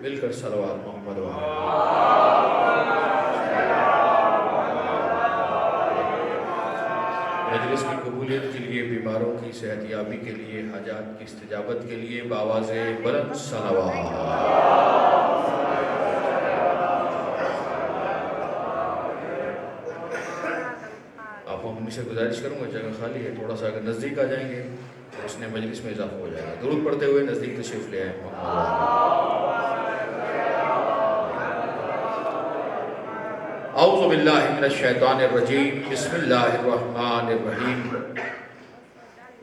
مل کر صلوات محمد مجلس کی قبولیت کے لیے، بیماروں کی صحت یابی کے لیے، حاجات کی استجابت کے لیے بآواز بلند صلوات۔ آپ ہم سے گزارش کروں گا، جگہ خالی ہے، تھوڑا سا اگر نزدیک آ جائیں گے تو اس نے مجلس میں اضافہ ہو جائے گا۔ درود پڑھتے ہوئے نزدیک تشریف لے آئیں۔ اعوذ باللہ من الشیطان الرجیم، بسم اللہ الرحمن الرحیم۔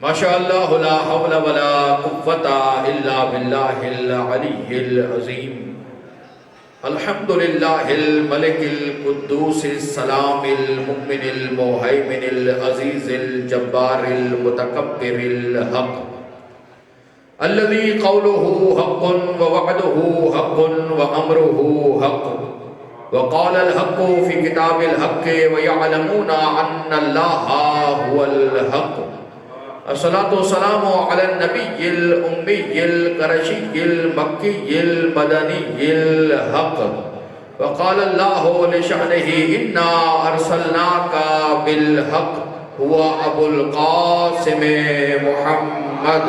ماشاءاللہ لا حول ولا قوة الا باللہ العلی العظیم۔ الحمدللہ الملک القدوس السلام المؤمن المہیمن العزیز الجبار المتکبر الحق الذي قوله حق ووعده حق وامره حق وقال الحق في كتاب الحق ويعلمون ان الله هو الحق۔ الصلاة والسلام على النبي الأمي القرشي المكي المدني الحق۔ وقال الله لشأنه إنا أرسلناك بالحق هو أبو القاسم محمد۔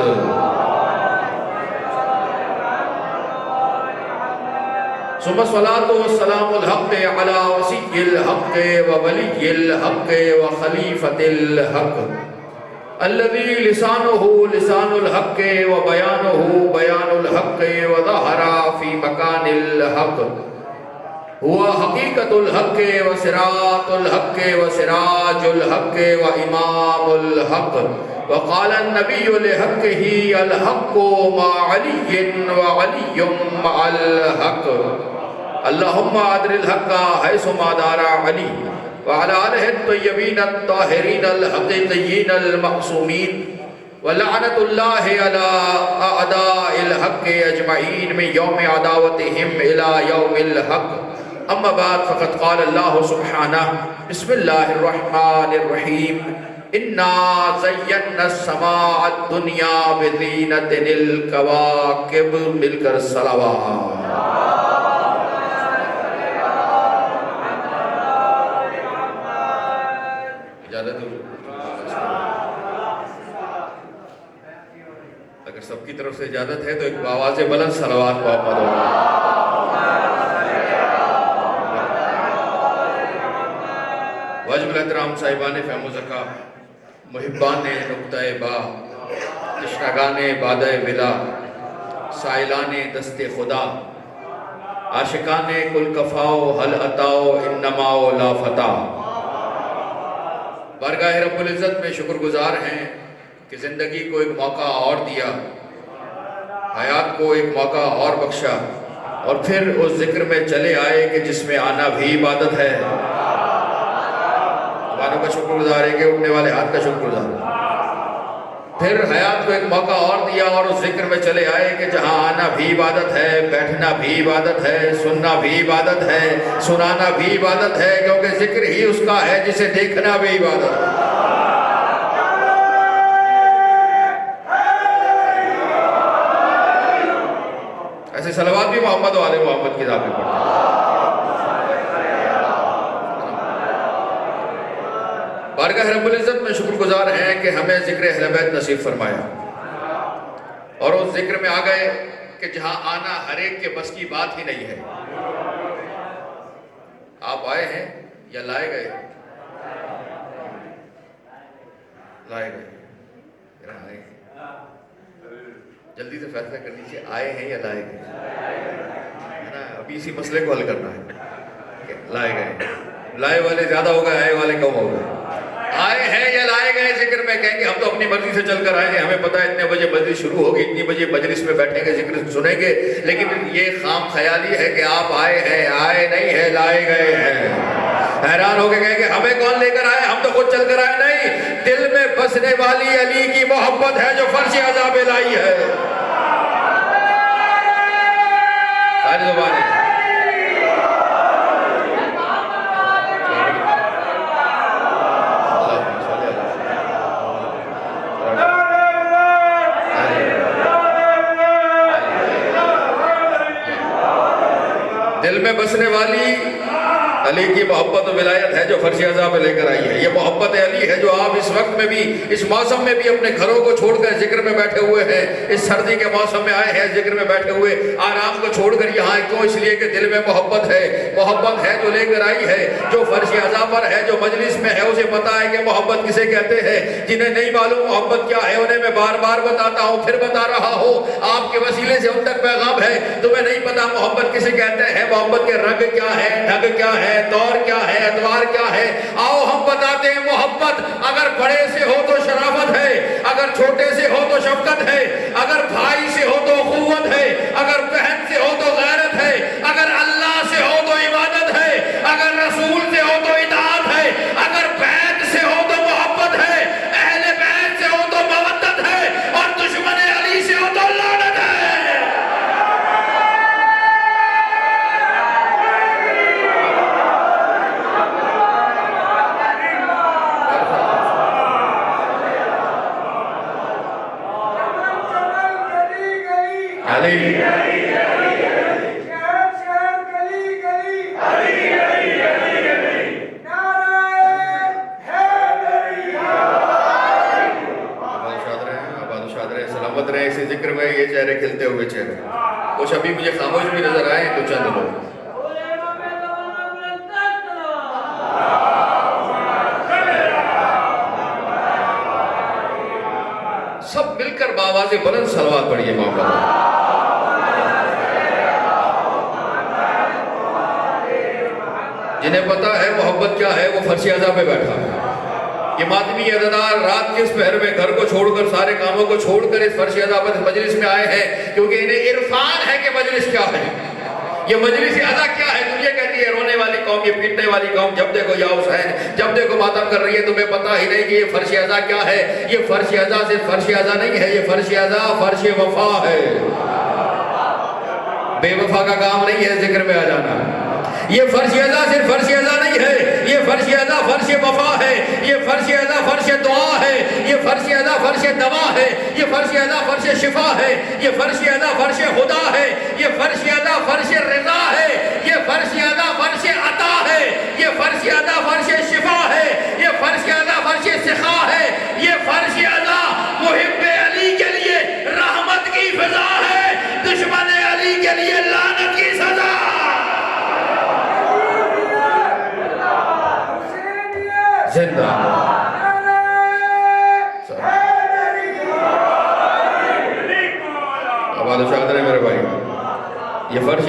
ثم الصلاة والسلام الحق على وصي الحق وولي الحق وخليفة الحق الذي لسانه لسان الحق وبيانه بيان الحق وظهر في مكان الحق هو حقيقة الحق وصراط الحق وسراج الحق وإمام الحق۔ وقال النبي لحقه الحق مع علي وعلي مع الحق۔ اللهم أدر الحق حيث ما دار علي وعلى آله الطيبين الطاهرين الحقيقيين المعصومين، ولعنة الله على أعداء الحق أجمعين من يوم عداوتهم إلى يوم الحق۔ أما بعد، فقد قال الله سبحانه بسم الله الرحمن الرحيم إنا زينا السماء الدنيا بزينة الكواكب۔ مل کر صلوات۔ اگر سب کی طرف سے اجازت ہے تو ایک آواز بلند صلوات محمد ہوگا۔ واجب الاحترام صاحبان فہم و ذکا، محبان نقطہ با، تشنگان بادہ ولا، سائلان دست خدا، عاشقان کل کفاؤ حل اتاؤ انماؤ لا فتح۔ بارگاہ رب العزت میں شکر گزار ہیں کہ زندگی کو ایک موقع اور دیا، حیات کو ایک موقع اور بخشا، اور پھر اس ذکر میں چلے آئے کہ جس میں آنا بھی عبادت ہے۔ زبانوں کا شکر گزار ہے کہ اٹھنے والے ہاتھ کا شکر گزار ہے۔ پھر حیات کو ایک موقع اور دیا اور اس ذکر میں چلے آئے کہ جہاں آنا بھی عبادت ہے، بیٹھنا بھی عبادت ہے، سننا بھی عبادت ہے، سنانا بھی عبادت ہے، کیونکہ ذکر ہی اس کا ہے جسے دیکھنا بھی عبادت ہے۔ ایسے صلوات بھی محمد و آل محمد کی ذات میں پڑھتے ہیں۔ بارگاہ رب العزت میں شکر گزار ہیں کہ ہمیں ذکر اہل بیت نصیب فرمایا، اور اس ذکر میں آ گئے کہ جہاں آنا ہر ایک کے بس کی بات ہی نہیں ہے۔ آپ آئے ہیں یا لائے گئے؟ لائے گئے۔ آئے ہیں، جلدی سے فیصلہ کر لیجیے، آئے ہیں یا لائے گئے؟ ابھی اسی مسئلے کو حل کرنا ہے کہ لائے گئے۔ لائے والے زیادہ ہو گئے، آئے والے کم ہو گئے۔ آئے ہیں یا لائے گئے؟ ہیں ذکر میں، کہیں گے ہم تو اپنی مرضی سے چل کر آئے ہیں، ہمیں پتہ ہے اتنے بجے مجلس شروع ہوگی، اتنی بجے مجلس میں بیٹھیں گے، ذکر سنیں گے، لیکن یہ خام خیالی ہے کہ آپ آئے ہیں، آئے نہیں ہے، لائے گئے ہیں۔ حیران ہو کے کہیں گے ہمیں کون لے کر آئے، ہم تو خود چل کر آئے، نہیں، دل میں بسنے والی علی کی محبت ہے جو فرش عزا پہ لائی ہے۔ ساری زبانیں دل میں بسنے والی علی کی محبت و ولایت ہے جو فرش عزا پہ لے کر آئی ہے۔ یہ محبت علی ہے جو آپ اس وقت میں بھی، اس موسم میں بھی اپنے گھروں کو چھوڑ کر ذکر میں بیٹھے ہوئے ہیں، اس سردی کے موسم میں آئے ہیں ذکر میں بیٹھے ہوئے، آرام کو چھوڑ کر یہاں کیوں؟ اس لیے کہ دل میں محبت ہے جو لے کر آئی ہے، جو فرش عزا پر ہے، جو مجلس میں ہے، اسے پتا ہے کہ محبت کسے کہتے ہیں۔ جنہیں نہیں معلوم محبت کیا ہے انہیں میں بار بار بتاتا ہوں، پھر بتا رہا ہوں، آپ کے وسیلے سے ان تک پیغام ہے۔ تمہیں نہیں پتا محبت کسے کہتے ہیں، محبت کے رنگ کیا ہے، ڈھنگ کیا ہے، دور کیا ہے، ادوار کیا ہے، آؤ ہم بتاتے ہیں۔ محبت اگر بڑے سے ہو تو شرافت ہے، اگر چھوٹے سے ہو تو شفقت ہے، اگر بھائی سے ہو تو اخوت ہے، اگر بہن سے ہو تو غیرت ہے، اگر اللہ سے ہو تو عبادت ہے، اگر رسول سے ہو تو اطاعت ہے، اگر بیت سے ہو تو محبت ہے، اہل بیت سے ہو تو مودت ہے، اور دشمن علی سے ہو تو لعنت ہے۔ سلامت رہے اسی ذکر میں، یہ چہرے کھلتے ہوئے چہرے، کچھ ابھی مجھے خاموش بھی نظر آئے تو چند لوگ سب مل کر بآواز بلند صلوات پڑھیے محمد۔ جنہیں پتا ہے محبت کیا ہے وہ فرش عزا پہ بیٹھا ہے۔ یہ ماتمی عزادار رات کے اس پہر میں گھر کو چھوڑ کر، سارے کاموں کو چھوڑ کر اس فرش عزا پر مجلس میں آئے ہیں، کیونکہ انہیں عرفان ہے کہ مجلس کیا ہے، یہ مجلس عزا کیا ہے۔ دنیا کہتی ہے رونے والی قوم، یہ پیٹنے والی قوم، جب دیکھو یا حسین، جب دیکھو ماتم کر رہی ہے، تمہیں پتا ہی نہیں کہ یہ فرش عزا کیا ہے۔ یہ فرش عزا صرف فرش عزا نہیں ہے، یہ فرش عزا فرش وفا ہے۔ بے وفا کا کام نہیں ہے ذکر میں آ جانا۔ یہ فرش عزا صرف فرش عزا نہیں ہے، یہ فرش عزا فرش وفا ہے، یہ فرش عزا فرش دعا ہے، یہ فرش عزا فرش دوا ہے، یہ فرش عزا فرش شفا ہے، یہ فرش عزا فرش خدا ہے، یہ فرش عزا فرش رضا ہے، یہ فرش عزا فرش عطا ہے، یہ فرش عزا فرش شفا ہے، یہ فرش عزا فرش سخا ہے، یہ فرش عزا محب علی کے لیے رحمت کی فضا ہے، دشمن علی کے لیے لعنت کی سزا۔ زندہ آباد و شاد رہے میرے بھائی۔ یہ فرش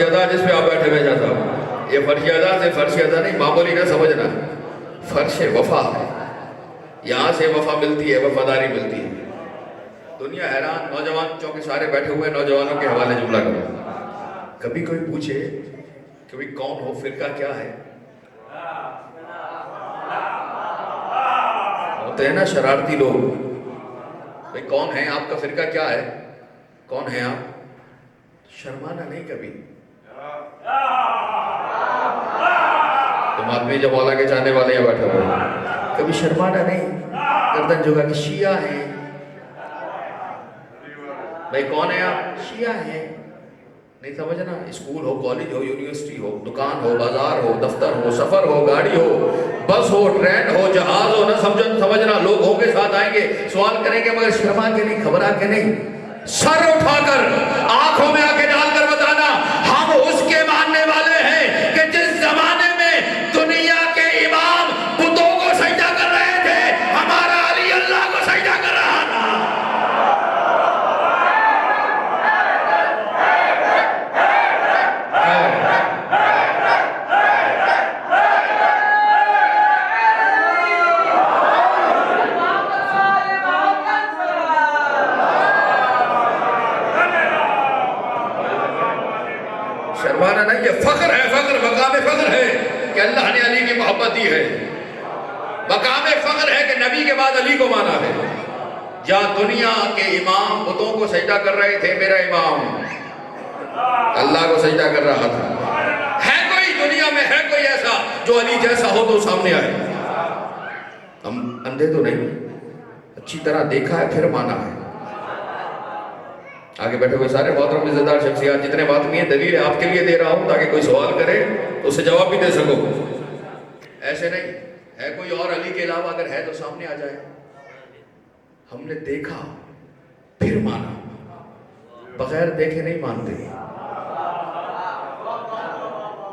عزا جس پہ آپ بیٹھے ہوئے جاتا ہوں، یہ فرش عزا سے فرش عزا نہیں، معمولی نہ سمجھنا، فرش وفا ہے۔ یہاں سے وفا ملتی ہے، وفاداری ملتی ہے۔ دنیا حیران، نوجوان چونکہ سارے بیٹھے ہوئے نوجوانوں کے حوالے جملہ کرو۔ کبھی کوئی پوچھے کبھی کون ہو، فرقہ کیا ہے؟ ہوتے ہیں نا شرارتی لوگ، بھئی کون ہیں آپ کا فرقہ کیا ہے، کون ہیں آپ؟ شرمانا نہیں کبھی۔ تم آدمی جب مولا کے چاہنے والے ہیں بیٹھے ہوئے، کبھی شرمانا نہیں، گردن جھکا کہ شیعہ ہیں۔ بھئی کون ہیں آپ؟ شیعہ ہیں۔ نہیں سمجھنا، اسکول ہو، کالج ہو، یونیورسٹی ہو، دکان ہو، بازار ہو، دفتر ہو، سفر ہو، گاڑی ہو، بس ہو، ٹرین ہو، جہاز ہو، نہ سمجھنا، لوگ ہوں گے ساتھ آئیں گے، سوال کریں گے، مگر شرما کے نہیں، گھبرا کے نہیں، سر اٹھا کر آنکھوں میں آنکھیں ڈال کر بتانا، ہم اس کے ماننے والے ہیں کہ جس زمانے میں دنیا کے امام بتوں کو سجدہ کر رہے تھے، ہمارا علی اللہ کو سجدہ کر رہا تھا۔ فخر ہے، فخر مقام فخر ہے کہ اللہ نے علی کی محبت دی ہے، مقام فخر ہے کہ نبی کے بعد علی کو مانا ہے۔ جہاں دنیا کے امام بتوں کو سجدہ کر رہے تھے، میرا امام اللہ کو سجدہ کر رہا تھا۔ ہے کوئی دنیا میں، ہے کوئی ایسا جو علی جیسا ہو تو سامنے آئے؟ ہم اندھے تو نہیں، اچھی طرح دیکھا ہے پھر مانا ہے۔ آگے بیٹھے ہوئے سارے محترم عزت دار شخصیات، جتنے بات میں دلیل آپ کے لیے دے رہا ہوں تاکہ کوئی سوال کرے تو اسے جواب بھی دے سکو۔ ایسے نہیں ہے کوئی اور علی کے علاوہ، اگر ہے تو سامنے آ جائے۔ ہم نے دیکھا پھر مانا، بغیر دیکھے نہیں مانتے۔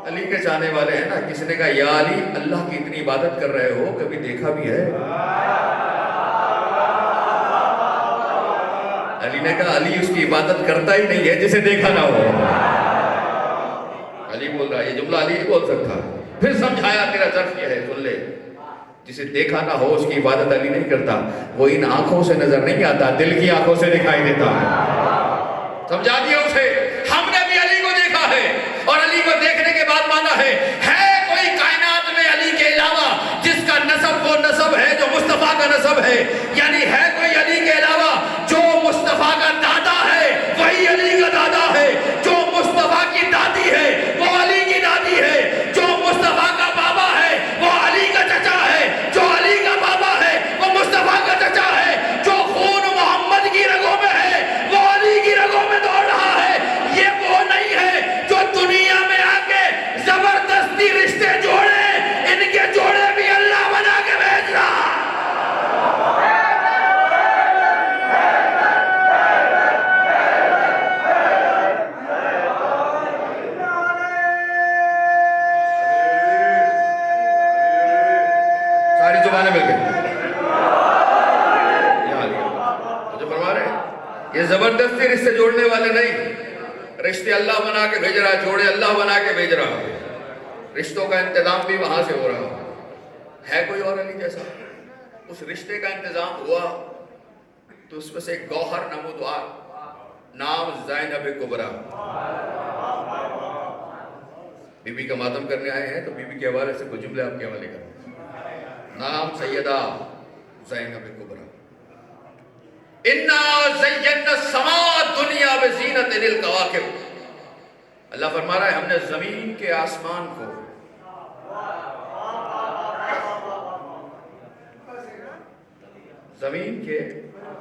علی کے چاہنے والے ہیں نا، کسی نے کہا یا علی اللہ کی اتنی عبادت کر رہے ہو، کبھی دیکھا بھی ہے؟ علی نے کہا علی اس کی عبادت کرتا ہی نہیں ہے جسے دیکھا نہ ہو۔ علی بول رہا ہے، یہ جملہ علی نہیں بول سکتا۔ پھر سمجھایا تیرا ظرف یہ ہے، سن لے، جسے دیکھا نہ ہو اس کی عبادت علی نہیں کرتا، وہ ان آنکھوں سے نظر نہیں آتا، دل کی آنکھوں سے دکھائی دیتا ہے۔ سمجھا دیا اسے، ہم نے بھی علی کو دیکھا ہے اور علی کو دیکھنے کے بعد مانا ہے۔ ہے کوئی کائنات میں علی کے علاوہ جس کا نسب وہ نسب ہے جو مصطفیٰ کا نسب ہے؟ یعنی ہے کوئی علی کے علاوہ جو مصطفیٰ کا دادا ہے وہی علی کا دادا ہے، جو مصطفیٰ کی دادی ہے وہ علی کی دادی ہے، جو مصطفیٰ کا بابا ہے وہ علی کا چچا ہے، جو علی کا بابا ہے وہ مصطفیٰ کا چچا ہے، جو خون محمد کی رگوں میں ہے وہ علی کی رگوں میں دوڑ رہا ہے۔ یہ وہ نہیں ہے جو دنیا میں آ کے زبردستی رشتے جوڑے، ان کے جوڑے بھی اللہ بنا کے بھیج رہا۔ ساری زبانیں مل گئی، جو فرما رہے ہیں یہ زبردستی رشتے جوڑنے والے نہیں، رشتے اللہ بنا کے بھیج رہا، جوڑے اللہ بنا کے بھیج رہا، رشتوں کا انتظام بھی وہاں سے ہو رہا ہے۔ کوئی اور علی جیسا؟ اس رشتے کا انتظام ہوا تو اس میں سے گوہر نمودوار، نام زینب کبریٰ۔ بی بی کا ماتم کرنے آئے ہیں تو بی بی کے حوالے سے کچھ جملے آپ کے حوالے کریں۔ نام سیدہ زینب کبریٰ۔ اِنَّا زَيَّنَّا السَّمَاءَ الدُّنْيَا بِزِينَةٍ الْكَوَاكِبِ۔ اللہ فرما رہا ہے ہم نے زمین کے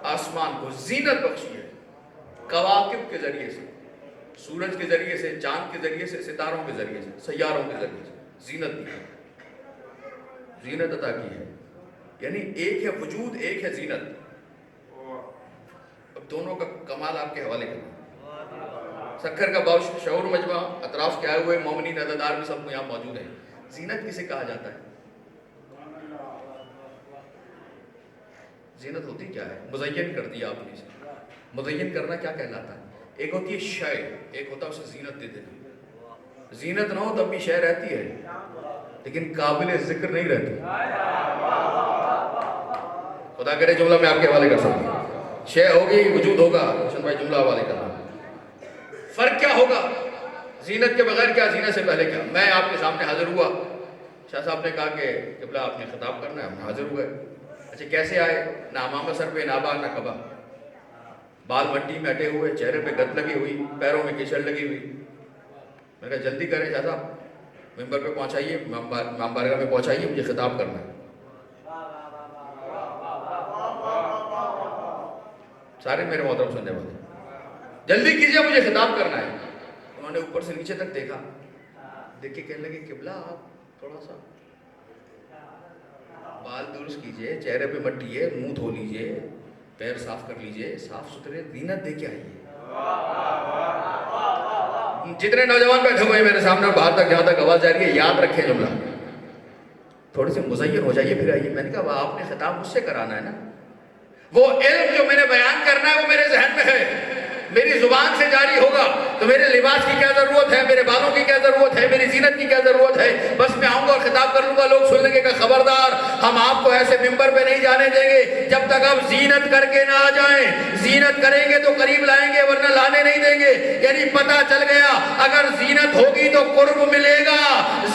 آسمان کو زینت بخشی ہے، کواکب کے ذریعے سے، سورج کے ذریعے سے، چاند کے ذریعے سے، ستاروں کے ذریعے سے، سیاروں کے ذریعے سے زینت دی ہے، زینت عطا کی ہے۔ یعنی ایک ہے وجود، ایک ہے زینت۔ اب دونوں کا کمال آپ کے حوالے کرنا۔ سکھر کا شعور مجمع، اطراف کے آئے ہوئے مومنین عزادار بھی سب یہاں موجود ہیں۔ زینت کسے کہا جاتا ہے؟ زینت ہوتی کیا ہے؟ مزین کر دیا آپ نے اسے۔ مزین کرنا کیا کہلاتا ہے؟ ایک ہوتی ہے شے، ایک ہوتا ہے اسے زینت دے دینا۔ زینت نہ ہو تب بھی شے رہتی ہے لیکن قابل ذکر نہیں رہتی۔ خدا کرے جملہ میں آپ کے حوالے کر سکتا ہوں۔ شے ہوگی، وجود ہوگا، حسن بھائی جملہ حوالے کرنا۔ فرق کیا ہوگا؟ زینت کے بغیر کیا، زینت سے پہلے کیا؟ میں آپ کے سامنے حاضر ہوا، شاہ صاحب نے کہا کہ قبلہ آپ نے خطاب کرنا ہے، ہم حاضر ہوئے۔ اچھا کیسے آئے؟ نہ امامہ سر پہ، نہ آبا، نہ کبا، بال مٹی میں اٹے ہوئے، چہرے پہ گت لگی ہوئی، پیروں میں کیچڑ لگی ہوئی۔ میں کہا جلدی کریں شاہ صاحب، ممبر پہ پہنچائیے، امام بارگاہ میں پہنچائیے، مجھے خطاب کرنا ہے۔ سارے میرے محترم سننے والے، جلدی کیجئے مجھے خطاب کرنا ہے۔ انہوں نے اوپر سے نیچے تک دیکھا، دیکھ کے کہنے لگے قبلہ آپ تھوڑا سا بال درست کیجئے، چہرے پہ مٹیے، منہ دھو لیجئے، پیر صاف کر لیجئے، صاف ستھرے زینت دے کے آئیے۔ جتنے نوجوان بیٹھے ہوئے میرے سامنے باہر تک جہاں تک آواز جا رہی ہے، یاد رکھیں جملہ، تھوڑے سے مزین ہو جائیے پھر آئیے۔ میں نے کہا آپ نے خطاب مجھ سے کرانا ہے نا، وہ علم جو میں نے بیان کرنا ہے وہ میرے ذہن میں ہے، میری زبان سے جاری ہوگا تو میرے لباس کی کیا ضرورت ہے، میرے بالوں کی کیا ضرورت ہے، میری زینت کی کیا ضرورت ہے؟ بس میں آؤں گا اور خطاب کر لوں گا، لوگ سن لیں گے کہ خبردار ہم آپ کو ایسے ممبر پہ نہیں جانے دیں گے جب تک آپ زینت کر کے نہ آ جائیں، زینت کریں گے تو قریب لائیں گے ورنہ لانے نہیں دیں گے۔ یعنی پتہ چل گیا اگر زینت ہوگی تو قرب ملے گا،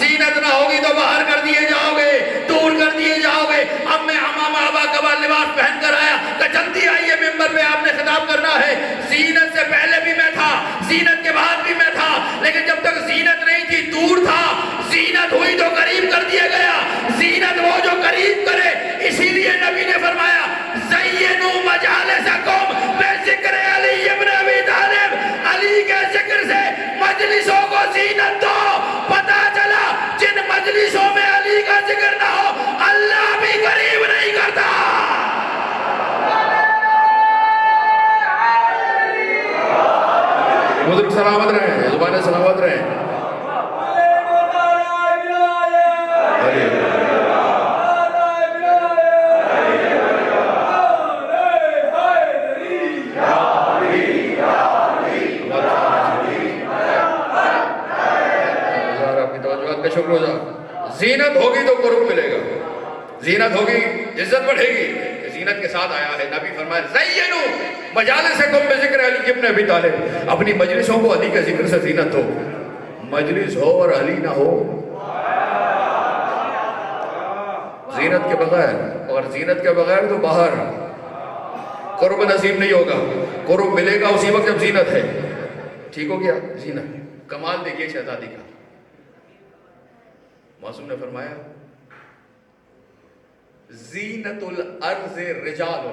زینت نہ ہوگی تو باہر کر دیے جاؤ گے، دور کر دیے جاؤ گے۔ اب میں امام آبا کبا لباس پہن کر آیا کہ جلدی آئیے ممبر پہ آپ نے خطاب کرنا ہے۔ زینت سے پہلے بھی میں تھا، زینت کے بعد بھی میں تھا، لیکن جب تک زینت نہیں تھی دور تھا، زینت ہوئی تو قریب کر دیا گیا۔ زینت وہ جو قریب کرے، اسی لیے نبی نے فرمایا زینوا مجالسکم بذکر علی ابن ابی طالب، علی کے ذکر سے مجلسوں کو زینت دو۔ پتہ چلا جن مجلسوں میں علی کا ذکر نہ ہو اللہ بھی قریب نہیں کرتا۔ بزرگ سلامت رہیں، زبانیں سلامت رہیں۔ شکر ہو جا، زینت ہوگی تو قرب ملے گا، زینت ہوگی عزت بڑھے گی، زینت کے ساتھ آیا ہے۔ نبی فرمایا زینوا مجالسکم بذکر علی ابن ابی طالب، اپنی مجلسوں کو علی کے ذکر سے زینت ہو۔ مجلس ہو اور علی نہ ہو، زینت کے بغیر، اور زینت کے بغیر تو باہر قرب نصیب نہیں ہوگا۔ قرب ملے گا اسی وقت جب زینت ہے۔ ٹھیک ہو گیا؟ زینت کمال دیکھیے شہزادی کا۔ معصوم نے فرمایا زینت الارض رجال،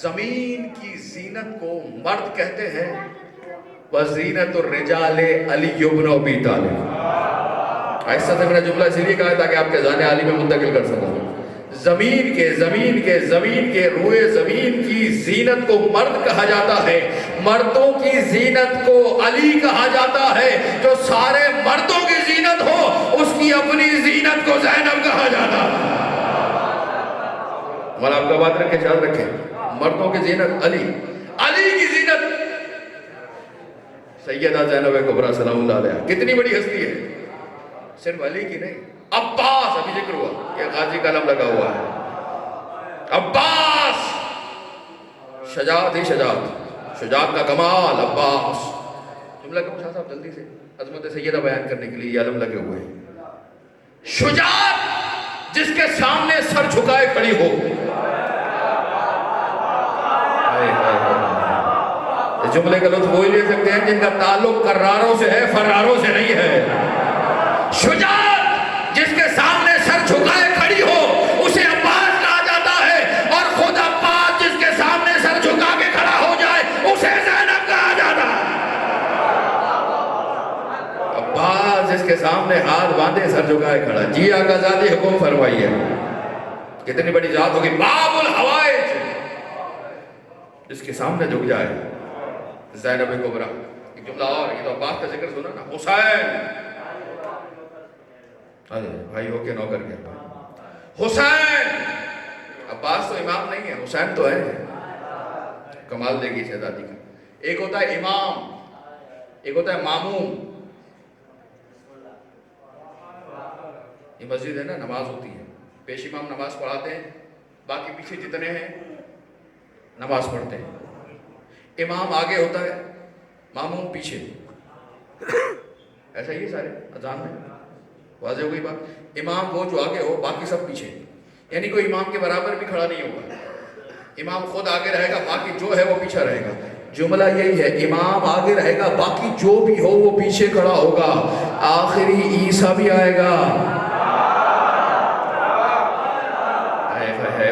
زمین کی زینت کو مرد کہتے ہیں، وزینت الرجال علی بن ابی طالب۔ ایسا سے میرا جملہ اس لیے کہا تاکہ آپ کے ذہن عالی میں منتقل کر سکوں۔ زمین کے روئے زمین کی زینت کو مرد کہا جاتا ہے، مردوں کی زینت کو علی کہا جاتا ہے۔ جو سارے مردوں کی زینت ہو اس کی اپنی زینت کو زینب کہا جاتا ہے۔ اور آپ کا بات رکھے، خیال رکھیں، مردوں کی زینت علی، علی کی زینت سیدہ زینب کبریٰ سلام اللہ علیہا۔ کتنی بڑی ہستی ہے، صرف علی کی نہیں، عباس ابھی ذکر ہوا، یہ غازی کا علم لگا ہوا ہے۔ عباس شجاعت ہی شجاعت، شجاعت کا کمال عباس۔ جملہ کم شاہ صاحب جلدی سے عظمت سیدہ بیان کرنے کے لیے یہ علم لگے ہوئے ہیں۔ شجاعت جس کے سامنے سر جھکائے کھڑی ہو۔ اس جملے کا لطف وہی لے سکتے ہیں جن کا تعلق کراروں سے ہے، فراروں سے نہیں ہے۔ شجاعت جس کے سامنے سر جھکائے کھڑی ہو اسے عباس کہا جاتا ہے، اور خود عباس جس کے سامنے سر جھکا کے کھڑا ہو جائے اسے زینب کہا جاتا ہے۔ عباس جس کے سامنے ہاتھ باندھے سر جھکائے کھڑا، جی آقا ذاتی حکم فرمائیے، کتنی بڑی ذات ہوگی۔ باب الحوائج جس کے سامنے جھک جائے، زینب کبریٰ۔ ایک جملہ اور، یہ تو عباس کا ذکر سنا نا، حسین بھائی ہو کے نوکر کے حسین، عباس تو امام نہیں ہے، حسین تو ہے۔ کمال دے گی شہزادی کا۔ ایک ہوتا ہے امام، ایک ہوتا ہے ماموم۔ یہ مسجد ہے نا، نماز ہوتی ہے، پیش امام نماز پڑھاتے ہیں، باقی پیچھے جتنے ہیں نماز پڑھتے ہیں۔ امام آگے ہوتا ہے، ماموم پیچھے، ایسا ہی ہے سارے اذان میں، واضح ہو گئی بات۔ امام وہ جو آگے ہو، باقی سب پیچھے، یعنی کوئی امام کے برابر بھی کھڑا نہیں ہوگا۔ امام خود آگے رہے گا، باقی جو ہے وہ پیچھے رہے گا۔ جملہ یہی ہے، امام آگے رہے گا، باقی جو بھی ہو وہ پیچھے کھڑا ہوگا۔ آخری عیسیٰ بھی آئے گا۔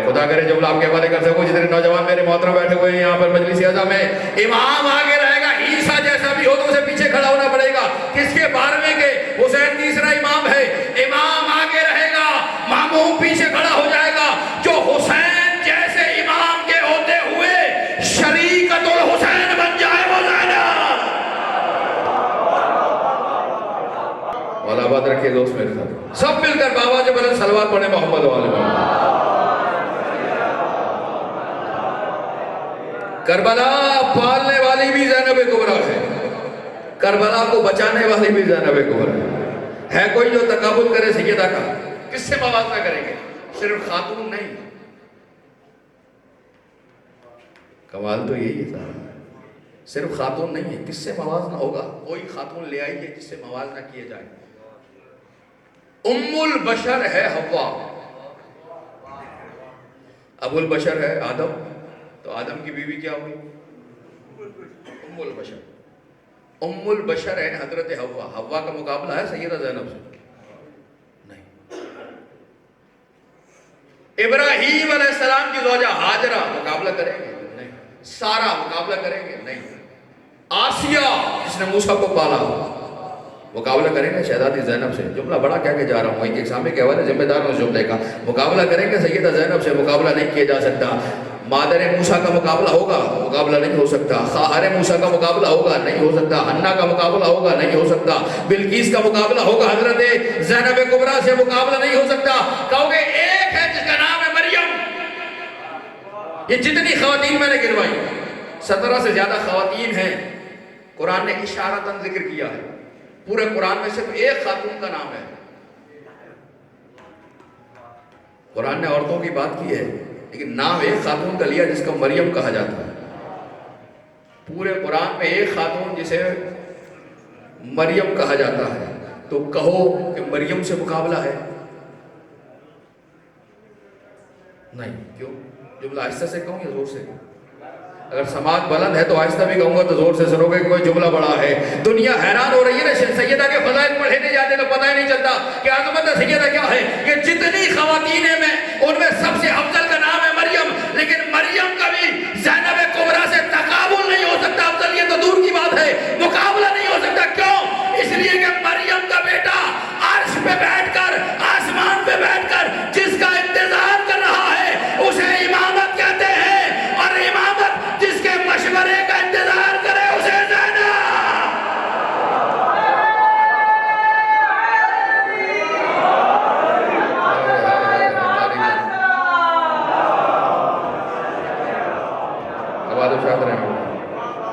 خدا کرے جملہ آپ کے حوالے کر سکو، جتنے نوجوان میرے محترم بیٹھے ہوئے ہیں یہاں پر مجلس اعظم میں، امام آگے رہے گا، عیسیٰ جیسا بھی ہو تو اسے پیچھے کھڑا ہونا پڑے گا۔ کس کے 12ویں کے؟ حسین تیسرا امام ہے۔ امام آگے رہے گا، ماموم پیچھے کھڑا ہو جائے گا۔ جو حسین جیسے امام کے ہوتے ہوئے شریکت الحسین بن جائے وہ زینب۔ والا بات رکھیے دوست میرے ساتھ، سب مل کر بابا جب بلند صلوات پڑھیں محمد والے محمد۔ کربلا پالنے والی بھی زینب کبریٰ ہے، کربلا کو بچانے والی بھی زینب کبریٰ ہے۔ کوئی جو تقابل کرے سیدہ کا، کس سے موازنہ کریں گے؟ صرف خاتون نہیں، کمال تو یہی ہے سارا، صرف خاتون نہیں ہے، کس سے موازنہ ہوگا؟ کوئی خاتون لے آئیے جس سے موازنہ کیے جائے۔ ام البشر ہے حوا، ابو البشر ہے آدم، تو آدم کی بیوی کیا ہوئی؟ ام البشر۔ ام البشر ہے حضرت حوا، حوا کا مقابلہ ہے سیدہ زینب سے؟ نہیں۔ ابراہیم علیہ السلام کی زوجہ ہاجرہ مقابلہ کریں گے؟ نہیں۔ سارہ مقابلہ کریں گے؟ نہیں۔ آسیہ جس نے موسیٰ کو پالا مقابلہ کریں گے شہزادی زینب سے؟ جملہ بڑا کہہ کے جا رہا ہوں، ایک ایگزام کے حوالے ذمہ دار ہوں اس جملے کا۔ مقابلہ کریں گے سیدہ زینب سے؟ مقابلہ نہیں کیا جا سکتا۔ مادر موسیٰ کا مقابلہ ہوگا؟ مقابلہ نہیں ہو سکتا۔ خواہر موسیٰ کا مقابلہ ہوگا؟ نہیں ہو سکتا۔ حنا کا مقابلہ ہوگا؟ نہیں ہو سکتا۔ بلقیس کا مقابلہ ہوگا حضرت زینب کبریٰ سے؟ مقابلہ نہیں ہو سکتا۔ کہو گے ایک ہے جس کا نام ہے مریم۔ یہ جتنی خواتین میں نے گنوائی 17 سے زیادہ خواتین ہیں، قرآن نے اشارتاً ذکر کیا ہے، پورے قرآن میں صرف ایک خاتون کا نام ہے۔ قرآن نے عورتوں کی بات کی ہے لیکن نام ایک خاتون کا لیا جس کو مریم کہا جاتا ہے۔ پورے قرآن میں ایک خاتون جسے مریم کہا جاتا ہے، تو کہو کہ مریم سے مقابلہ ہے؟ نہیں۔ کیوں؟ جملہ آہستہ سے کہوں یا زور سے؟ اگر سماعت بلند ہے تو آہستہ بھی کہوں گا تو زور سے سنو گے کہ کوئی جملہ بڑا ہے۔ دنیا حیران ہو رہی ہے نا سیدہ کے فضائل پڑھے نہیں جاتے تو پتہ ہی نہیں چلتا کہ عظمت سیدہ کیا ہے۔ کہ جتنی خواتین ہیں میں ان میں سب سے افضل کا نام ہے مریم، لیکن مریم کا بھی زینب کبریٰ سے تقابل نہیں ہو سکتا۔ افضل یہ تو دور کی بات ہے، مقابلہ نہیں ہو سکتا۔ کیوں؟ اس لیے کہ مریم کا بیٹا عرش پہ بیٹھ کر، آسمان پہ بیٹھ کر جس کا انتظار کر رہا ہے اسے امامت کہتے ہیں، اور امامت جس کے مشورے کا انتظار کرے اسے زینب۔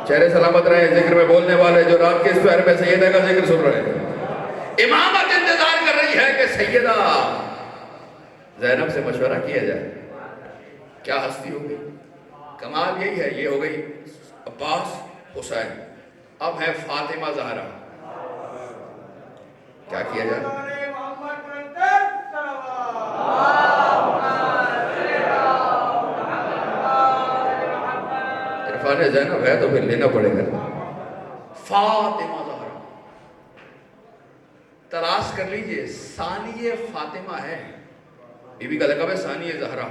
چہرے سلامت رہے، ذکر میں بولنے والے جو رات کے اس پہر میں سیدہ کا ذکر سن رہے ہیں۔ امامت انتظار کر رہی ہے کہ سیدہ زینب سے مشورہ کیا جائے۔ کیا ہستی ہوگی؟ کمال یہی ہے، یہ ہو گئی عباس حسین، اب ہے فاطمہ زہرا۔ کیا کیا جائے؟ عرفان زینب ہے تو پھر لینا پڑے گا۔ فاطمہ زہرا تلاش کر لیجئے، ثانی فاطمہ ہے، بی بی کا لقب ہے ثانی زہرا۔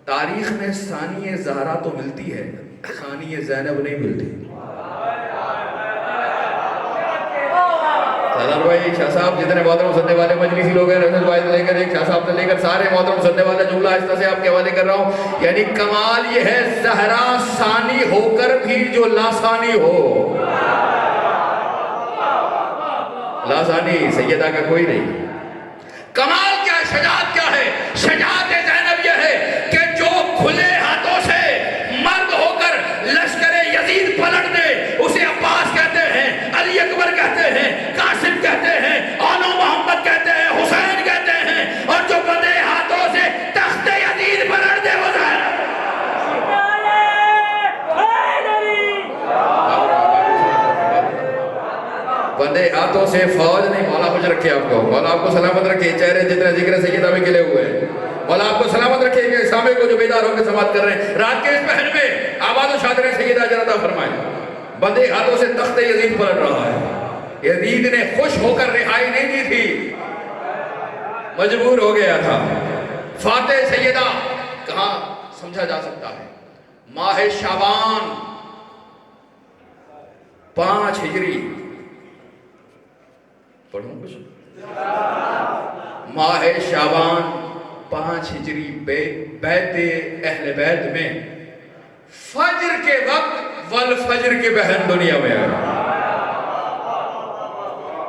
تاریخ میں ثانی زہرا تو ملتی ہے، ثانی زینب نہیں ملتی۔ سالار بھائی، شاہ صاحب جتنے محترم سننے والے مجلسی لوگ ہیں، رسل بھائی سے لے کر ایک شاہ صاحب سے لے کر سارے محترم سننے والے، جملہ آہستہ سے آپ کے حوالے کر رہا ہوں۔ یعنی کمال یہ ہے زہرا ثانی ہو کر بھی جو لاثانی ہو۔ لاثانی سیدہ کا کوئی نہیں۔ کمال کیا ہے؟ شجاعت کیا ہے؟ شجاعت زینب یہ ہے کہ جو کھلے ہاتھوں سے مرد ہو کر لشکر یزید پلٹ دے اسے عباس کہتے ہیں، علی اکبر کہتے ہیں، قاسم کہتے ہیں، آنو محمد کہتے ہیں، حسین کہتے ہیں، اور جو بندے ہاتھوں سے تخت یزید پلٹ دے وہ زینب۔ بندے ہاتھوں سے فوج نہیں، مولا خوش رکھے آپ کو، مولا آپ کو سلامت رکھے، چہرے جتنے ذکر سیدہ میں کھلے ہوئے ہیں، مولا آپ کو سلامت رکھے کہ سامنے کو جو بیدار ہو کے سماعت کر رہے ہیں، رات کے اس پہر میں آباد و شادر سیدہ جنتا فرمائے۔ بندے ہاتھوں سے تخت یزید پلٹ رہا ہے، یزید نے خوش ہو کر رہائی نہیں دی تھی، مجبور ہو گیا تھا۔ فاتح سیدہ کہاں سمجھا جا سکتا ہے؟ ماہ شعبان 5 ہجری، پڑھوں کچھ؟ ماہ شعبان 5 ہجری بیت اہل بیت میں فجر کے وقت والفجر کے بہن دنیا میں آئے۔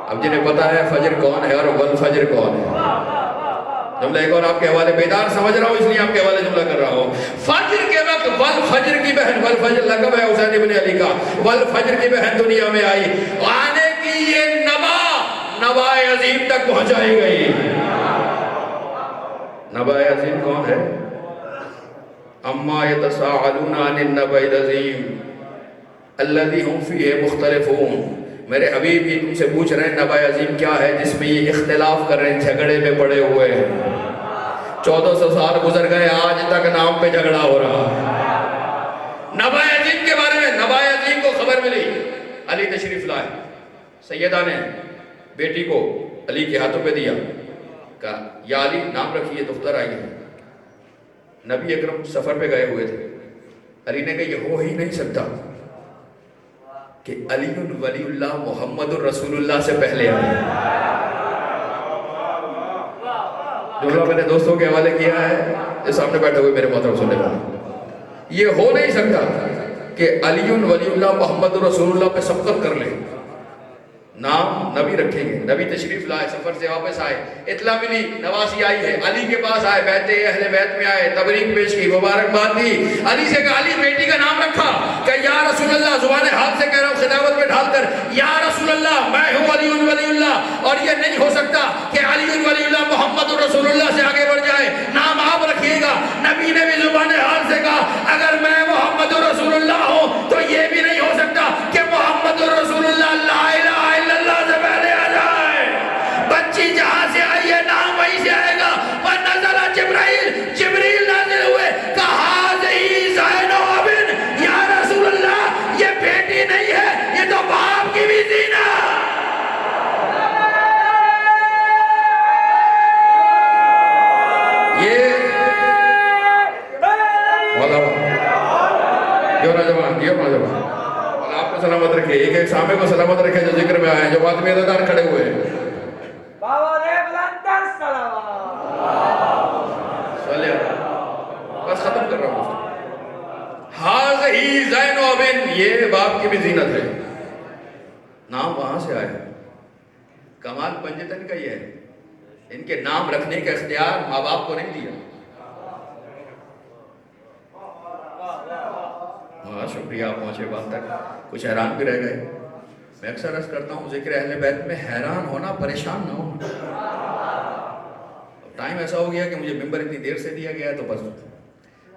اب جنہیں پتا ہے فجر کون ہے اور والفجر کون ہے، جملہ ایک اور آپ کے حوالے، بیدار سمجھ رہا ہوں اس لیے آپ کے حوالے جملہ کر رہا ہوں. فجر کے وقت والفجر کی بہن، والفجر لقب ہے حسین ابن علی کا، والفجر کی بہن دنیا میں آئی، آنے کی یہ نبا عظیم تک پہنچائی گئی. نبا عظیم کون ہے؟ اما یتساءلون عن النبأ العظیم الذی هم فیہ مختلفون. میرے حبیب یہ تم سے پوچھ رہے ہیں نبأ عظیم کیا ہے جس میں یہ اختلاف کر رہے ہیں، جھگڑے میں پڑے ہوئے ہیں. 1400 سال گزر گئے، آج تک نام پہ جھگڑا ہو رہا ہے. نبأ عظیم کے بارے میں، نبأ عظیم کو خبر ملی، علی تشریف لائے، سیدہ نے بیٹی کو علی کے ہاتھوں پہ دیا، کہا یا علی نام رکھیے، دختر آئی ہے. نبی اکرم سفر پہ گئے ہوئے تھے. علی نے کہا یہ ہو ہی نہیں سکتا کہ علی ولی اللہ محمد الرسول اللہ سے پہلے آئے. جو میں نے دوستوں کے حوالے کیا ہے، جو سامنے بیٹھے ہوئے میرے محترم سننے والے، یہ ہو نہیں سکتا کہ علی ولی اللہ محمد الرسول اللہ پہ سبقت کر لیں، نام نبی رکھیں گے. نبی تشریف لائے، سفر سے واپس آئے، اطلاع ملی نواسی آئی ہے، علی کے پاس آئے، بیت اہل بیت میں آئے، تبریک پیش کی، مبارکباد دی. علی سے کہا علی بیٹی کا نام رکھا، کہ یا رسول اللہ، زبان حال سے کہہ رہا ہوں خطابت میں ڈھال کر، یا رسول اللہ میں ہوں علی ولی اللہ، اور یہ نہیں ہو سکتا کہ علی ولی اللہ محمد رسول اللہ سے آگے بڑھ جائے، نام آپ رکھیے گا. نبی نے بھی زبان حال سے کہا اگر میں محمد رسول اللہ ہوں تو یہ بھی نہیں ہو سکتا کہ محمد رسول اللہ لا الہ الا اللہ سے پہلے آ جائے. بچی جہاں سے آئی ہے نام وہیں سے آئے گا. وَنَزَلَ جبریل نازل ہوئے، کہا ذی زین و ابن، یا رسول اللہ یہ بیٹی نہیں ہے، یہ تو باپ کی بھی زینہ. یہ آپ کو سلامت رکھے، ایک ایک سامنے کو سلامت رکھے جو ذکر میں آئے ہیں، جو فاطمی عزادار کھڑے ہوئے ہیں. بس ختم کر رہا ہوں. ہاذہی زین و ابن، یہ باپ کی بھی زینت ہے. نام وہاں سے آئے. کمال پنجتن کا یہ ہے، ان کے نام رکھنے کا اختیار ماں باپ کو نہیں دیا. شکریہ، آپ پہنچے بات تک. کچھ حیران بھی رہ گئے. میں اکثر عرض کرتا ہوں ذکر اہل بیت میں حیران ہونا، پریشان نہ ہونا. ٹائم ایسا ہو گیا کہ مجھے ممبر اتنی دیر سے دیا گیا ہے تو بس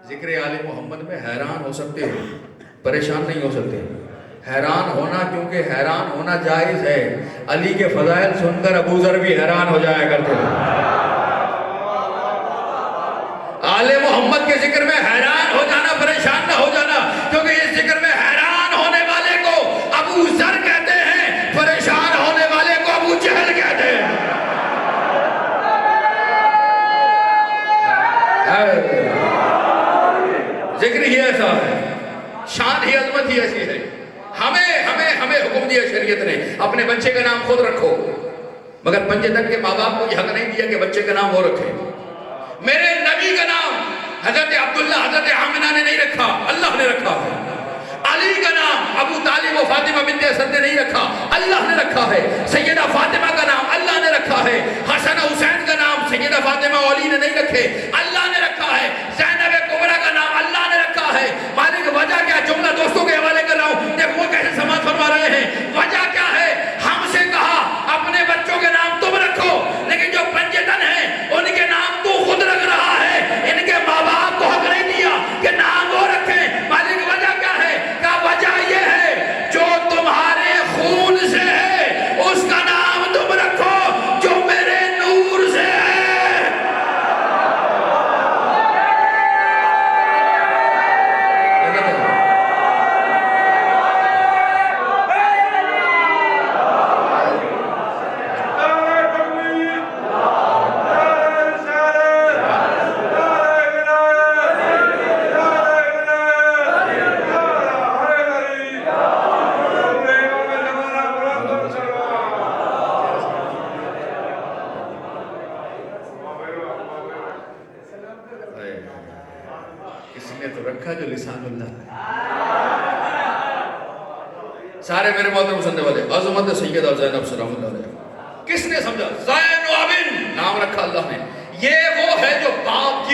ذکر آل محمد میں حیران ہو سکتے ہو، پریشان نہیں ہو سکتے. حیران ہونا کیونکہ حیران ہونا جائز ہے. علی کے فضائل سن کر ابو ذر بھی حیران ہو جایا کرتے ہیں. آل محمد کے ذکر میں حیران ہو جانا، پریشان نہ ہو جانا، کیونکہ اس ذکر میں حیران ہونے والے کو ابو ذر کہتے ہیں، پریشان ہونے والے کو ابو جہل کہتے ہیں. ذکر ہی ایسا ہے، شان ہی عظمت ہی ایسی ہے. ہمیں حکم دیا شریعت نے اپنے بچے کا نام خود رکھو، مگر پنجتن کے ماں باپ کو یہ حق نہیں دیا کہ بچے کا نام وہ رکھے. میرے نبی کا نام حضرت عبداللہ حضرت آمنہ نے نہیں رکھا، اللہ نے رکھا ہے. علی کا نام ابو طالب و فاطمہ بنت اسد نے نہیں رکھا، اللہ نے رکھا ہے. سیدہ فاطمہ کا نام اللہ نے رکھا ہے. حسن حسین کا نام سیدہ فاطمہ و علی نے نہیں رکھے، اللہ نے رکھا ہے. زینب کبریٰ کا نام اللہ نے رکھا ہے. مالک وجہ کیا؟ جملہ دوستوں کے حوالے کر رہا ہوں، دیکھ وہ کیسے سماعت فرما رہے ہیں. وجہ کیا ہے؟ ہم سے کہا اپنے بچوں کے نام تم رکھو، لیکن جو پنجتن ہیں ان کے نام تو خود رکھ رہا ہے. ان کے ماں باپ کو حق نہیں دیا کہ نام وہ رکھیں. مالک وجہ کیا ہے؟ کہ وجہ یہ ہے جو تمہارے خون سے ہے اس کا نام تم رکھو، جو میرے نور سے ہے. جو لسان اللہ سارے میرے محترم سننے والے، عظمت سیدہ زینب سلام اللہ علیہ کس نے سمجھا؟ زین و ابن نام رکھا اللہ نے. یہ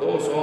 200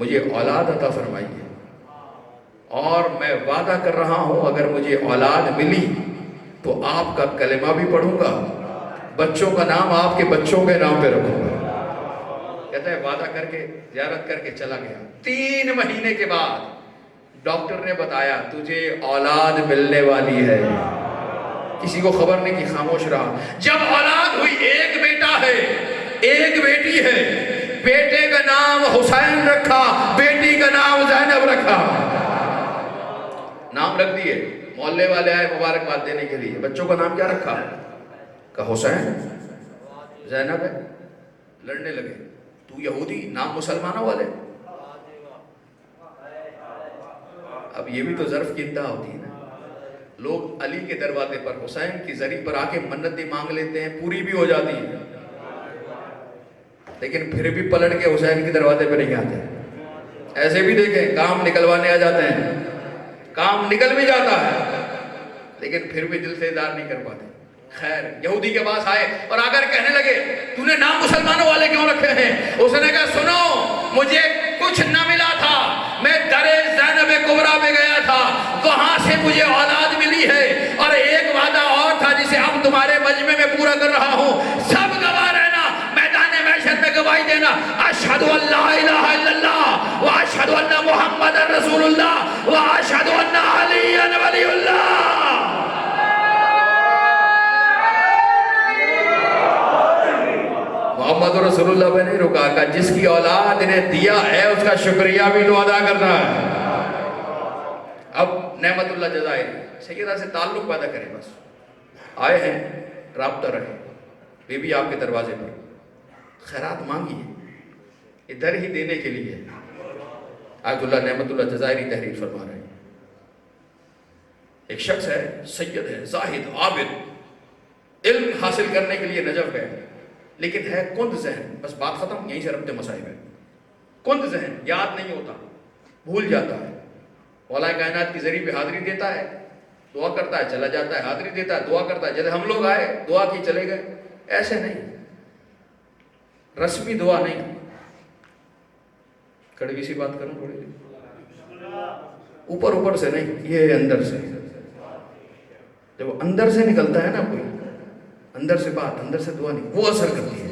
مجھے اولاد عطا فرمائیے، اور میں وعدہ کر رہا ہوں اگر مجھے اولاد ملی تو آپ کا کلمہ بھی پڑھوں گا، بچوں کا نام آپ کے بچوں کے نام پہ رکھوں گا۔ کہتا ہے وعدہ کر کے زیارت کر کے چلا گیا۔ 3 مہینے کے بعد ڈاکٹر نے بتایا تجھے اولاد ملنے والی ہے۔ کسی کو خبر نہیں کی، خاموش رہا۔ جب اولاد ہوئی، ایک بیٹا ہے ایک بیٹی ہے، بیٹے کا نام حسین رکھا، بیٹی کا نام زینب رکھا۔ نام رکھ دیے، محلے والے آئے مبارکباد دینے کے لیے۔ بچوں کا نام کیا رکھا؟ کہا حسین، زینب ہے۔ لڑنے لگے، تو یہودی، نام مسلمانوں والے۔ اب یہ بھی تو ظرف کی انتہا ہوتی ہے نا۔ لوگ علی کے دروازے پر، حسین کی زری پر آ کے منتیں مانگ لیتے ہیں، پوری بھی ہو جاتی ہے، لیکن پھر بھی پلٹ کے حسین کے دروازے پہ نہیں آتے۔ ایسے بھی دیکھیں، کام نکلوانے آ جاتے ہیں، کام نکل بھی جاتا ہے، لیکن پھر بھی دل سے اظہار نہیں کر پاتے۔ خیر، یہودی کے پاس آئے اور آ کر کہنے لگے تو نے نام مسلمانوں والے کیوں رکھے ہیں؟ اس نے کہا سنو، مجھے کچھ نہ ملا تھا، میں در زینب کبریٰ پہ گیا تھا، وہاں سے مجھے اولاد ملی ہے، اور ایک وعدہ اور تھا جسے اب تمہارے مجمع میں پورا کر رہا ہوں۔ سب گواہ رہنا، میدان محشر میں گواہی دینا، اشہد ان لا الہ الا اللہ واشہد ان محمد رسول اللہ واشہد ان علی ولی اللہ۔ محمد رسول اللہ پہ نہیں رکا، کہ جس کی اولاد انہیں دیا ہے اس کا شکریہ بھی تو ادا کرنا ہے۔ اب نعمت اللہ جزائری سیدہ سے تعلق پیدا کریں، بس آئے ہیں، رابطہ رہے، بی بی آپ کے دروازے پر، خیرات مانگیے، ادھر ہی دینے کے لیے۔ آیت اللہ نعمت اللہ جزائری تحریر فرما رہے ہیں، ایک شخص ہے، سید ہے، زاہد، عابد، علم حاصل کرنے کے لیے نجف گئے، لیکن ہے کند ذہن، بس بات ختم، یہیں سے ربط مصائب ہے۔ کند ذہن، یاد نہیں ہوتا، بھول جاتا ہے، مولا کائنات کی ذریعے پہ حاضری دیتا ہے، دعا کرتا ہے چلا جاتا ہے، حاضری دیتا ہے دعا کرتا ہے، جیسے ہم لوگ آئے دعا کی چلے گئے، ایسے نہیں، رسمی دعا نہیں۔ کڑوی سی بات کروں تھوڑی سی، اوپر اوپر سے نہیں، یہ اندر سے۔ جب اندر سے نکلتا ہے نا کوئی، اندر سے بات، اندر سے دعا نہیں، وہ اثر کرتی ہے۔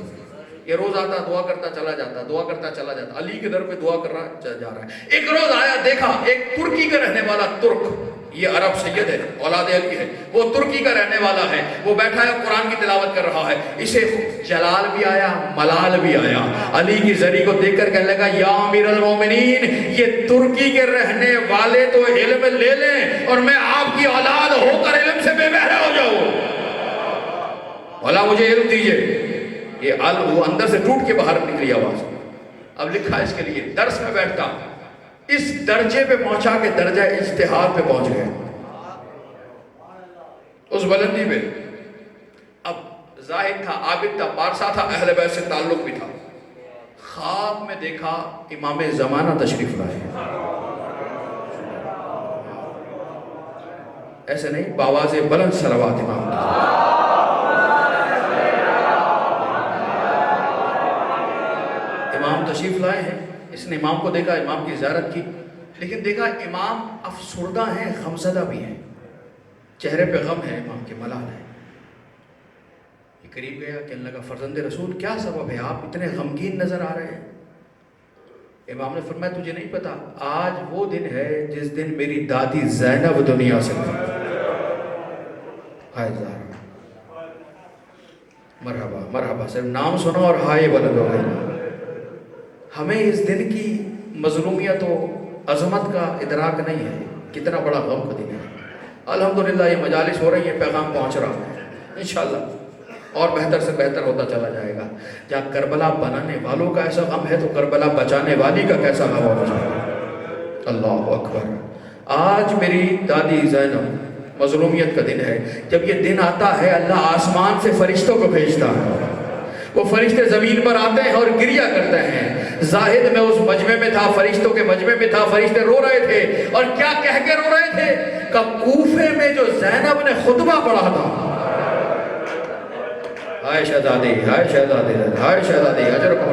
یہ روز آتا دعا کرتا چلا جاتا، دعا کرتا چلا جاتا، علی کے در پہ دعا کر رہا جا رہا ہے۔ ایک روز آیا، دیکھا ایک ترکی کا رہنے والا ترک، یہ عرب سید ہے، اولاد علی ہے، وہ ترکی کا رہنے والا ہے، وہ بیٹھا ہے قرآن کی تلاوت کر رہا ہے، اسے جلال بھی آیا، ملال بھی آیا۔ علی کی زری کو دیکھ کر کہنے لگا یا امیر المومنین، یہ ترکی کے رہنے والے تو علم لے لیں اور میں آپ کی اولاد ہو کر علم سے بے بہرہ ہو جاؤں، مولا مجھے علم دیجئے۔ یہ وہ اندر سے ٹوٹ کے باہر نکلی آواز۔ اب لکھا اس کے لیے، درس میں بیٹھتا، اس درجے پہ پہنچا کہ درجہ اجتہاد پہ پہنچ گئے، اس بلندی پہ۔ اب زاہد تھا، عابد تھا، پارسا تھا، اہل بیت سے تعلق بھی تھا۔ خواب میں دیکھا امام زمانہ تشریف لائے، ایسے نہیں، بآواز بلند صلوات امام کی۔ امام تشریف لائے ہیں، اس نے امام کو دیکھا، امام کی زیارت کی، لیکن دیکھا امام افسردہ ہیں، غمزدہ بھی ہیں، چہرے پہ غم ہے، امام کے ملال ہے۔ یہ قریب گیا، کہنے لگا فرزند رسول کیا سبب ہے، آپ اتنے غمگین نظر آ رہے ہیں؟ امام نے فرمایا تجھے نہیں پتا، آج وہ دن ہے جس دن میری دادی زینب دنیا سے گئی۔ ہائے زہرا، مرحبا مرحبا، صرف نام سنا اور ہائے بلند ہو گئے۔ ہمیں اس دن کی مظلومیت و عظمت کا ادراک نہیں ہے، کتنا بڑا غم کا دن ہے۔ الحمدللہ یہ مجالس ہو رہی ہیں، پیغام پہنچ رہا ہے، انشاءاللہ اور بہتر سے بہتر ہوتا چلا جائے گا۔ جہاں کربلا بنانے والوں کا ایسا غم ہے تو کربلا بچانے والی کا کیسا غم ہونا چاہیے۔ اللہ اکبر۔ آج میری دادی زینب مظلومیت کا دن ہے۔ جب یہ دن آتا ہے اللہ آسمان سے فرشتوں کو بھیجتا ہے، وہ فرشتے زمین پر آتے ہیں اور گریہ کرتے ہیں۔ زاہد میں اس مجمع میں تھا، فرشتوں کے مجمع میں تھا، فرشتے رو رہے تھے، اور کیا کہہ کے رو رہے تھے کہ کوفے میں جو زینب نے خطبہ پڑھا تھا، ہائے شہزادی، ہائے شہزادی، ہائے شہزادی، اجر کو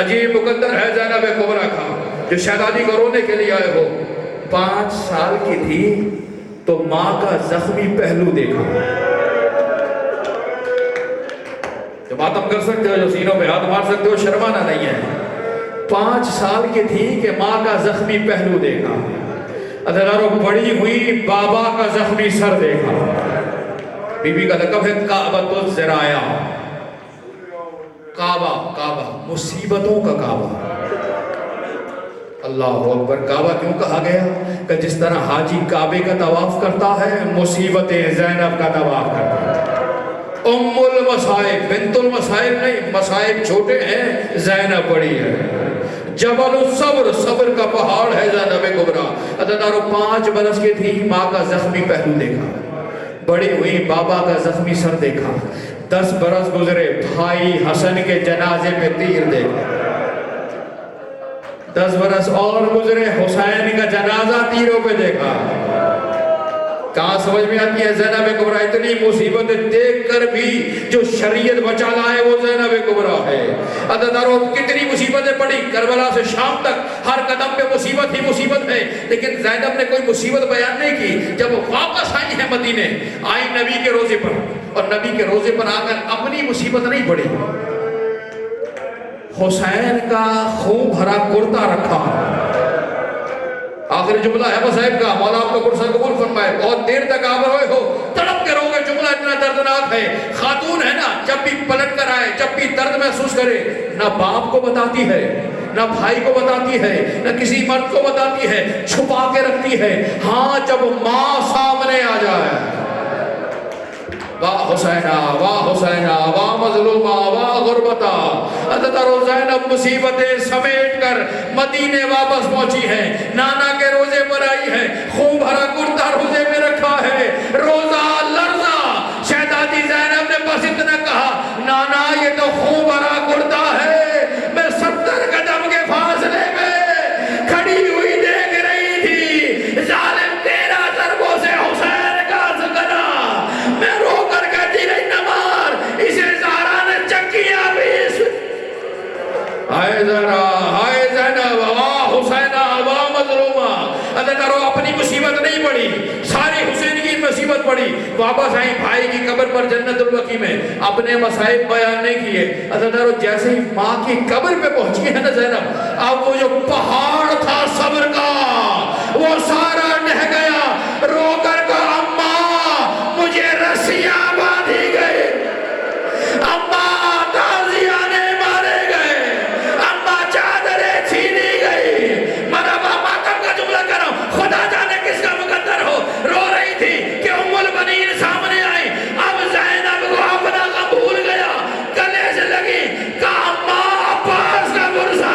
عجیب مقدر ہے زینب کبریٰ کا جو شہزادی کو رونے کے لیے آئے ہو. 5 سال کی تھی تو ماں کا زخمی پہلو دیکھا. جو ماتم کر سکتے ہو, جو سینوں پہ ہاتھ مار سکتے ہو, شرمانا نہیں ہے. 5 سال کی تھی کہ ماں کا زخمی پہلو دیکھا. عزیزانو بڑی ہوئی بابا کا زخمی سر دیکھا. بی بی کا لقب ہے کعبۃ الذرائع. کعبہ مصیبتوں کا کعبہ. اللہ اکبر. کعبہ کیوں کہا گیا؟ کہ جس طرح حاجی کعبے کا طواف کرتا ہے, مصیبتیں زینب کا طواف کرتا ہے. ام المصائب, بنت المصائب نہیں, مصائب چھوٹے ہیں, زینب بڑی ہے. جبل الصبر, صبر کا پہاڑ ہے زینب کبریٰ. عزیزانو 5 برس کی تھی, ماں کا زخمی پہلو دیکھا. بڑی ہوئی, بابا کا زخمی سر دیکھا. 10 برس گزرے, بھائی حسن کے جنازے پہ تیر دیکھا. 10 برس اور گزرے, حسین کا جنازہ تیروں پہ دیکھا. کہاں سمجھ میں آتی ہے زینب کبریٰ اتنی مصیبتیں دیکھ کر بھی جو شریعت بچا لائے وہ زینب کبریٰ ہے. عزیزانو کتنی مصیبتیں پڑی, کربلا سے شام تک ہر قدم پہ مصیبت ہی مصیبت ہے, لیکن زینب نے کوئی مصیبت بیان نہیں کی. جب وہ واپس آئی ہیں مدینے, آئی نبی کے روزے پر, اور نبی کے روزے پر آ کر اپنی مصیبت نہیں پڑی, حسین کا خون بھرا کرتا رکھا. آخری جملہ ہے مصائب کا, مولا آپ کا قرصہ قبول فرمائے. بہت دیر تک آپ روئے ہو, تڑپ کے رو گے, جملہ اتنا دردناک ہے. خاتون ہے نا, جب بھی پلٹ کر آئے, جب بھی درد محسوس کرے, نہ باپ کو بتاتی ہے, نہ بھائی کو بتاتی ہے, نہ کسی مرد کو بتاتی ہے, چھپا کے رکھتی ہے. ہاں جب ماں سامنے آ جائے, واہ حسینہ, واہ حسینہ, واہ مظلومہ, واہ غربتہ. عزیزانو زینب مصیبتیں سمیٹ کر مدینے واپس پہنچی ہے, نانا کے روزے پر آئی ہے, خون بھرا کرتا روزے میں رکھا ہے, روزہ لرزہ. شہزادی زینب نے بس اتنا کہا, نانا یہ تو خون بھرا کرتا ہے, میں 70 قدم کے فاصلے میں کھڑی ہوئی دیکھ رہی تھی, ظالم تیرا ضربوں سے حسین کا سکنا, میں رو کر کہتی رہی نہ مار, اسے زہرا نے چکیاں بھی. ہائے زہرا, ہائے زینب, واہ حسینہ, واہ مظلومہ. عزیزانو اپنی مصیبت نہیں پڑی, ساری حسین کی مصیبت پڑی. واپس آئی بھائی کی قبر پر جنت البقیع میں, اپنے مصائب بیان نہیں کیے. عزیزانو جیسے ہی ماں کی قبر پہ پہنچی ہے نا زینب, اب وہ جو پہاڑ تھا صبر کا, وہ سارا ڈہ گیا. رو کر کہا, اماں مجھے رسیاں باندھی گئے, اماں تازیانے مارے گئے, اماں چادریں چھینی گئی. مرحبا ماتم کا جملہ کر رہا ہوں, خدا جانے کس کا مقدر ہو. رو رہی تھی کہ ام البنین سامنے آئی. اب زینب کو اپنا غم بھول گیا, گلے سے لگی, کہا اماں عباس کا گرزہ.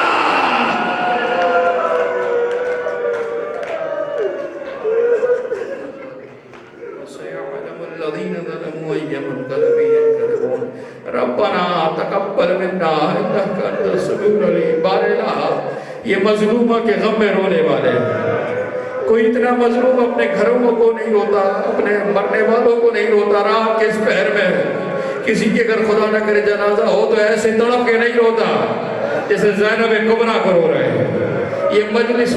ربنا تقبل منا انک انت السمیع العلیم. بار الہ, یہ مظلومہ کے غم میں رونے والے ہیں. کوئی اتنا مظلوم اپنے گھروں کو نہیں روتا, اپنے مرنے والوں کو نہیں روتا. رات کے اس پہر میں کسی کے گھر خدا نہ کرے جنازہ ہو تو ایسے تڑپ کے نہیں روتا جیسے زینب کبریٰ کو رو رہے ہیں. یہ مجلس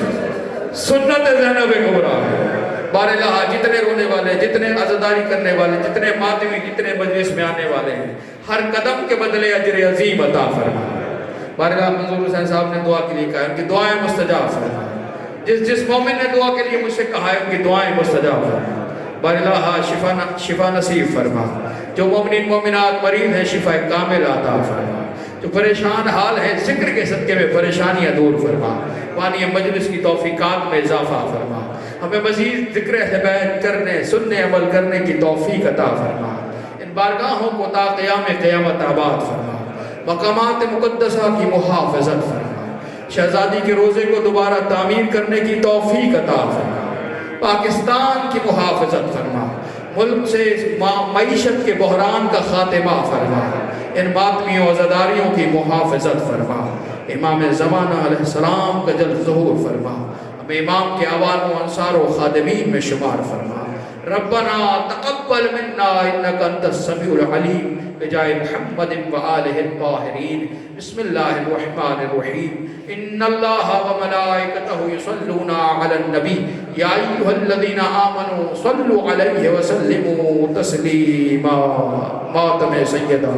سنت زینب کبریٰ ہے. بار الہ, جتنے رونے والے, جتنے عزاداری کرنے والے, جتنے ماتمی, جتنے مجلس میں آنے والے ہیں, ہر قدم کے بدلے اجر عظیم عطا فرما. بار الہ منظور حسین صاحب نے دعا کے لیے کہا, ان کی دعائیں مستجاب فرما. جس مومن نے دعا کے لیے مجھ سے کہا ہے, ان کی دعائیں مستجاب فرما. بار الہ شفا نصیب فرما. جو مومنین مومنات مریض ہیں, شفا کامل عطا فرما. جو پریشان حال ہے, ذکر کے صدقے میں پریشانیاں دور فرما. پانی مجلس کی توفیقات میں اضافہ فرما. ہمیں مزید ذکر اہل بیت کرنے, سننے, عمل کرنے کی توفیق عطا فرما. ان بارگاہوں کو تا قیام قیامت آباد فرما. مقامات مقدسہ کی محافظت فرما. شہزادی کے روزے کو دوبارہ تعمیر کرنے کی توفیق عطا فرما. پاکستان کی محافظت فرما. ملک سے معیشت کے بحران کا خاتمہ فرما. ان ماتمیوں عزاداریوں کی محافظت فرما. امام زمانہ علیہ السلام کا جلد ظہور فرما. ہمیں امام کے عوام و انصار و خادمین میں شمار فرما. ربنا تقبل منا انك انت السميع العليم بجاه محمد وآلہ الطاہرین. بسم اللہ الرحمن الرحیم. ان اللہ وملائکتہ یصلون علی النبی یا ایھا الذین آمنوا صلوا علیہ وسلموا تسلیما. ماتم سیدہ.